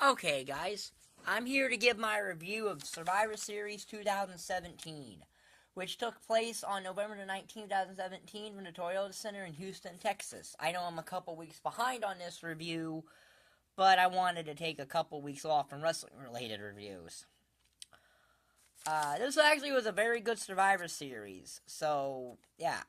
Okay, guys, I'm here to give my review of Survivor Series 2017, which took place on November the 19th, 2017 from the Toyota Center in Houston, Texas. I know I'm a couple weeks behind on this review, but I wanted to take a couple weeks off from wrestling-related reviews. This actually was a very good Survivor Series, so, yeah.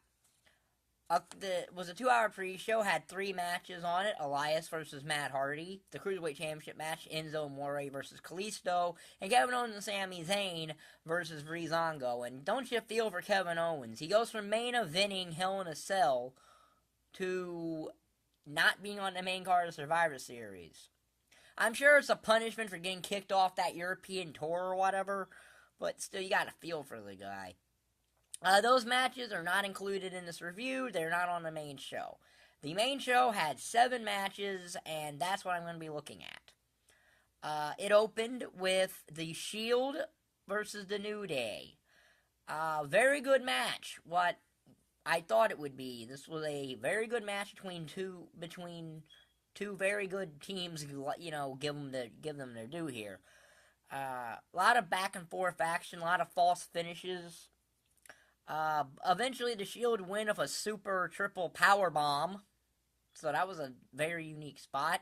It was a 2-hour pre-show, had 3 matches on it. Elias versus Matt Hardy, the Cruiserweight Championship match, Enzo Amore versus Kalisto, and Kevin Owens and Sami Zayn versus Breezango. And don't you feel for Kevin Owens? He goes from main eventing Hell in a Cell to not being on the main card of Survivor Series. I'm sure it's a punishment for getting kicked off that European tour or whatever, but still, you gotta feel for the guy. Those matches are not included in this review. They're not on the main show. The main show had 7 matches, and that's what I'm going to be looking at. It opened with The Shield versus The New Day. Very good match. What I thought it would be. This was a very good match between two very good teams. You know, give them their due here. A lot of back and forth action. A lot of false finishes. Eventually the Shield win with a super triple power bomb. So that was a very unique spot.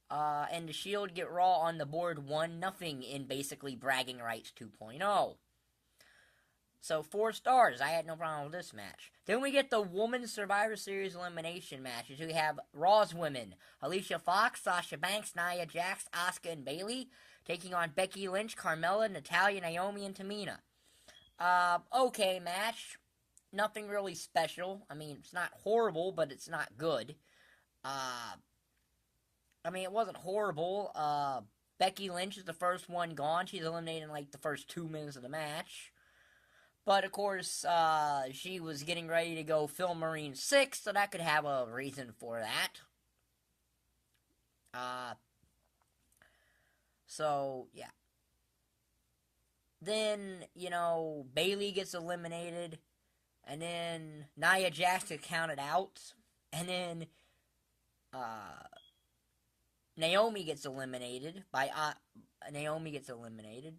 And the Shield get Raw on the board 1-0 in basically Bragging Rights 2.0. So 4 stars. I had no problem with this match. Then we get the Women's Survivor Series elimination matches. We have Raw's women. Alicia Fox, Sasha Banks, Nia Jax, Asuka, and Bayley taking on Becky Lynch, Carmella, Natalya, Naomi, and Tamina. Okay match. Nothing really special. I mean, it's not horrible, but it's not good. I mean, it wasn't horrible. Becky Lynch is the first one gone. She's eliminated in, like, the first 2 minutes of the match. But, of course, she was getting ready to go film Marine 6, so that could have a reason for that. So, yeah. Then, you know, Bayley gets eliminated, and then Nia Jax gets counted out, and then Naomi gets eliminated Naomi gets eliminated.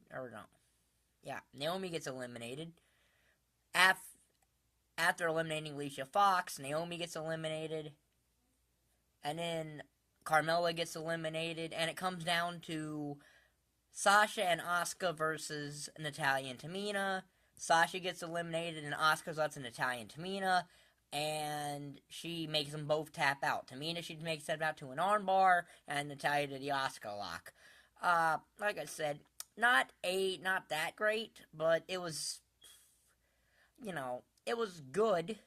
After eliminating Alicia Fox, Naomi gets eliminated, and then Carmella gets eliminated, and it comes down to Sasha and Asuka versus Natalya and Tamina. Sasha gets eliminated, and Asuka's up to Natalya and Tamina, and she makes them both tap out. Tamina, she makes tap out to an armbar, and Natalya to the Asuka lock. Like I said, not that great, but it was, you know, it was good.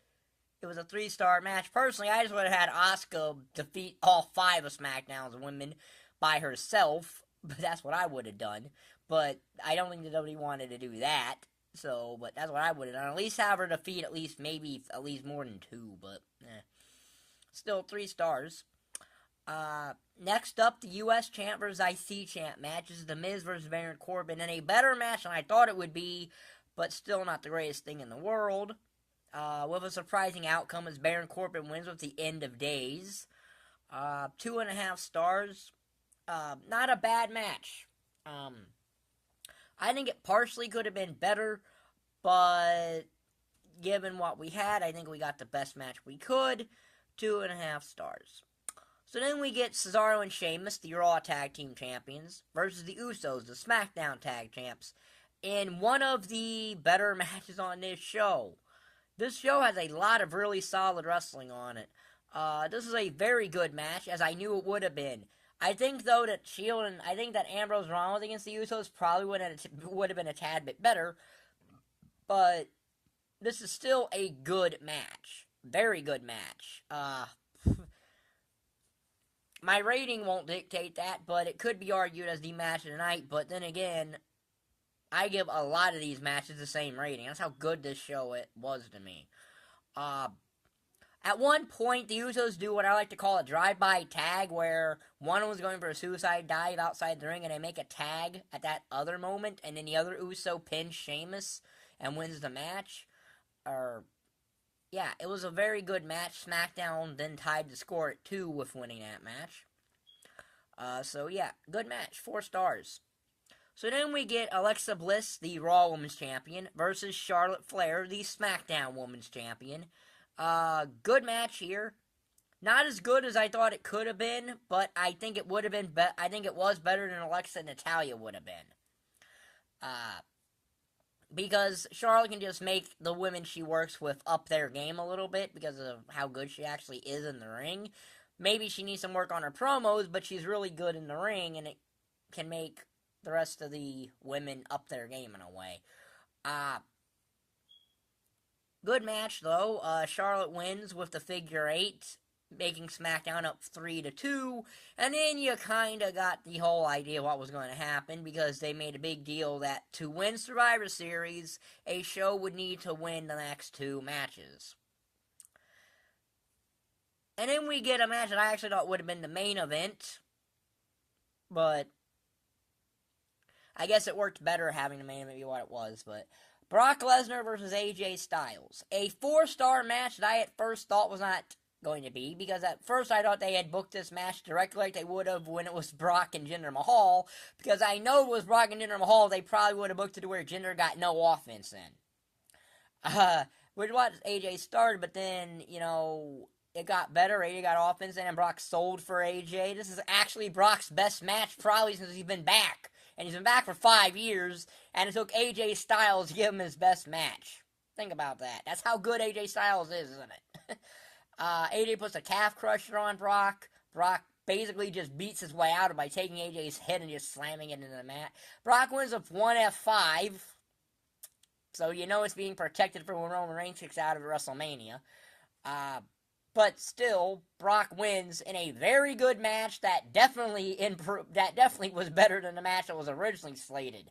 It was a 3-star match. Personally, I just would have had Asuka defeat all 5 of SmackDown's women by herself. But that's what I would have done. But I don't think the WWE wanted to do that. So, but that's what I would have done. At least have her defeat at least more than 2. But, still 3 stars. Next up, the U.S. Champ versus IC Champ match. This is The Miz versus Baron Corbin. And a better match than I thought it would be. But still not the greatest thing in the world. With a surprising outcome as Baron Corbin wins with the End of Days. 2.5 stars. Not a bad match. I think it partially could have been better, but given what we had, I think we got the best match we could. 2.5 stars. So then we get Cesaro and Sheamus, the Raw Tag Team Champions, versus the Usos, the SmackDown Tag Champs, in one of the better matches on this show. This show has a lot of really solid wrestling on it. This is a very good match, as I knew it would have been. I think, though, that Shield and I think that Ambrose Rollins against the Usos probably would have been a tad bit better. But this is still a good match. Very good match. My rating won't dictate that, but it could be argued as the match of the night. But then again, I give a lot of these matches the same rating. That's how good this show was to me. At one point, the Usos do what I like to call a drive-by tag, where one was going for a suicide dive outside the ring, and they make a tag at that other moment, and then the other Uso pins Sheamus and wins the match. Yeah, it was a very good match. SmackDown then tied the score at 2 with winning that match. So yeah, good match, 4 stars. So then we get Alexa Bliss, the Raw Women's Champion, versus Charlotte Flair, the SmackDown Women's Champion. Good match here. Not as good as I thought it could have been, but I think it would have been. I think it was better than Alexa and Natalya would have been. Because Charlotte can just make the women she works with up their game a little bit because of how good she actually is in the ring. Maybe she needs some work on her promos, but she's really good in the ring, and it can make the rest of the women up their game in a way. Good match, though. Charlotte wins with the figure 8, making SmackDown up 3-2, and then you kind of got the whole idea of what was going to happen, because they made a big deal that to win Survivor Series, a show would need to win the next 2 matches. And then we get a match that I actually thought would have been the main event, but I guess it worked better having the main event be what it was, but Brock Lesnar versus AJ Styles. A 4-star match that I at first thought was not going to be, because at first I thought they had booked this match directly like they would have when it was Brock and Jinder Mahal, because I know it was Brock and Jinder Mahal, they probably would have booked it to where Jinder got no offense in. Which was AJ started, but then, it got better. AJ got offense in, and Brock sold for AJ. This is actually Brock's best match probably since he's been back. And he's been back for 5 years, and it took AJ Styles to give him his best match. Think about that. That's how good AJ Styles is, isn't it? AJ puts a calf crusher on Brock. Brock basically just beats his way out of it by taking AJ's head and just slamming it into the mat. Brock wins with 1 F5. So it's being protected for when Roman Reigns kicks out of WrestleMania. But still, Brock wins in a very good match that definitely was better than the match that was originally slated.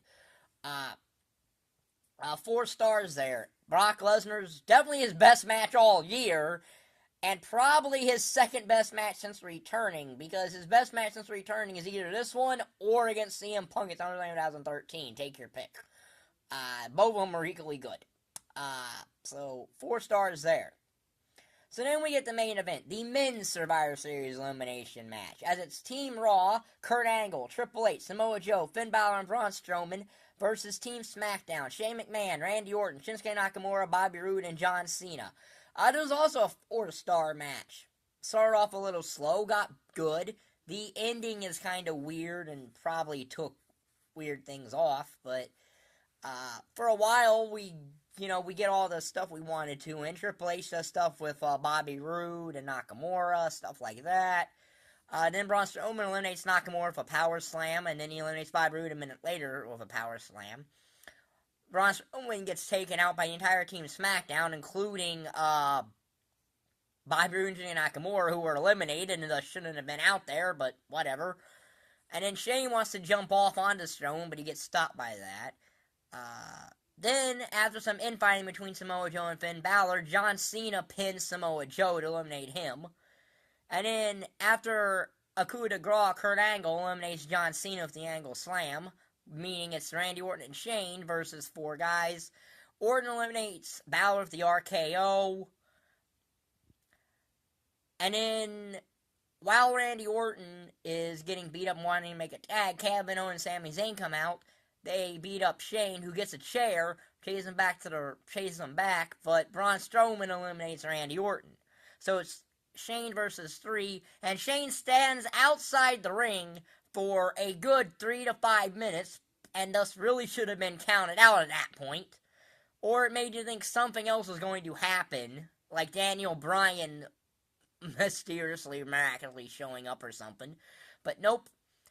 4 stars there. Brock Lesnar's definitely his best match all year, and probably his second best match since returning, because his best match since returning is either this one or against CM Punk at SummerSlam 2013. Take your pick. Both of them are equally good. So 4 stars there. So then we get the main event, the Men's Survivor Series elimination match. As it's Team Raw, Kurt Angle, Triple H, Samoa Joe, Finn Balor, and Braun Strowman versus Team SmackDown, Shane McMahon, Randy Orton, Shinsuke Nakamura, Bobby Roode, and John Cena. There was also a 4-star match. Started off a little slow, got good. The ending is kind of weird and probably took weird things off, but for a while we get all the stuff we wanted to, and Triple H does stuff with Bobby Roode and Nakamura, stuff like that. Then Braun Strowman eliminates Nakamura with a power slam, and then he eliminates Bobby Roode a minute later with a power slam. Braun Strowman gets taken out by the entire team of SmackDown, including Bobby Roode and Nakamura, who were eliminated and thus shouldn't have been out there, but whatever. And then Shane wants to jump off onto Strowman, but he gets stopped by that. Then, after some infighting between Samoa Joe and Finn Balor, John Cena pins Samoa Joe to eliminate him. And then, after a coup de grace, Kurt Angle eliminates John Cena with the Angle Slam, meaning it's Randy Orton and Shane versus 4 guys. Orton eliminates Balor with the RKO. And then, while Randy Orton is getting beat up and wanting to make a tag, Kevin Owens and Sami Zayn come out. They beat up Shane, who gets a chair, chases him back, but Braun Strowman eliminates Randy Orton. So it's Shane versus 3, and Shane stands outside the ring for a good 3 to 5 minutes, and thus really should have been counted out at that point. Or it made you think something else was going to happen, like Daniel Bryan mysteriously, miraculously showing up or something. But nope.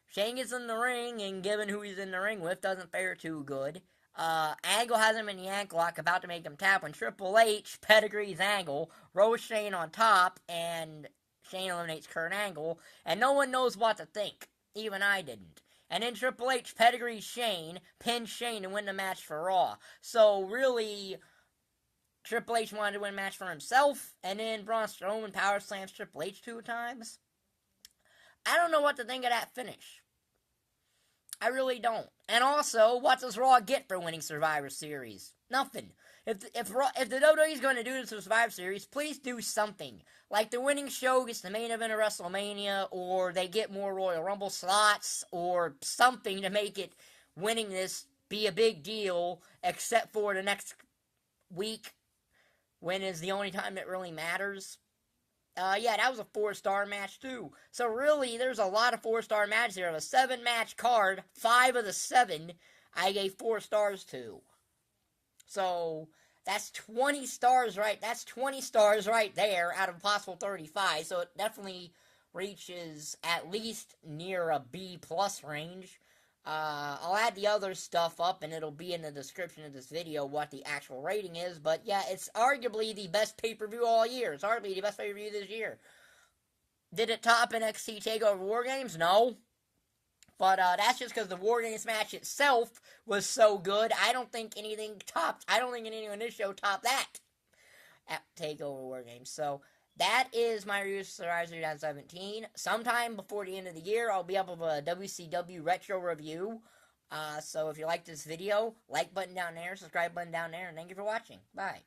Shane gets in the ring, and given who he's in the ring with, doesn't fare too good. Angle has him in the ankle lock, about to make him tap, when Triple H pedigrees Angle, rolls Shane on top, and Shane eliminates Kurt Angle, and no one knows what to think. Even I didn't. And then Triple H pedigrees Shane, pins Shane, and win the match for Raw. So really, Triple H wanted to win a match for himself, and then Braun Strowman power slams Triple H 2 times. I don't know what to think of that finish. I really don't. And also, what does Raw get for winning Survivor Series? Nothing. If the WWE is going to do this with Survivor Series, please do something. Like the winning show gets the main event of WrestleMania, or they get more Royal Rumble slots, or something to make it winning this be a big deal, except for the next week, when is the only time it really matters. Yeah, that was a 4-star match too. So really, there's a lot of 4-star matches here. A 7-match card, 5 of the 7, I gave 4 stars to. So that's 20 stars right. That's 20 stars right there out of a possible 35. So it definitely reaches at least near a B+ range. I'll add the other stuff up, and it'll be in the description of this video what the actual rating is. But yeah, it's arguably the best pay-per-view all year. It's arguably the best pay-per-view this year. Did it top NXT TakeOver War Games? No. But that's just because the War Games match itself was so good. I don't think anything in this show topped that at TakeOver War Games. So that is my review of Survivor Series 2017. Sometime before the end of the year, I'll be up with a WCW retro review. So if you like this video, like button down there, subscribe button down there, and thank you for watching. Bye.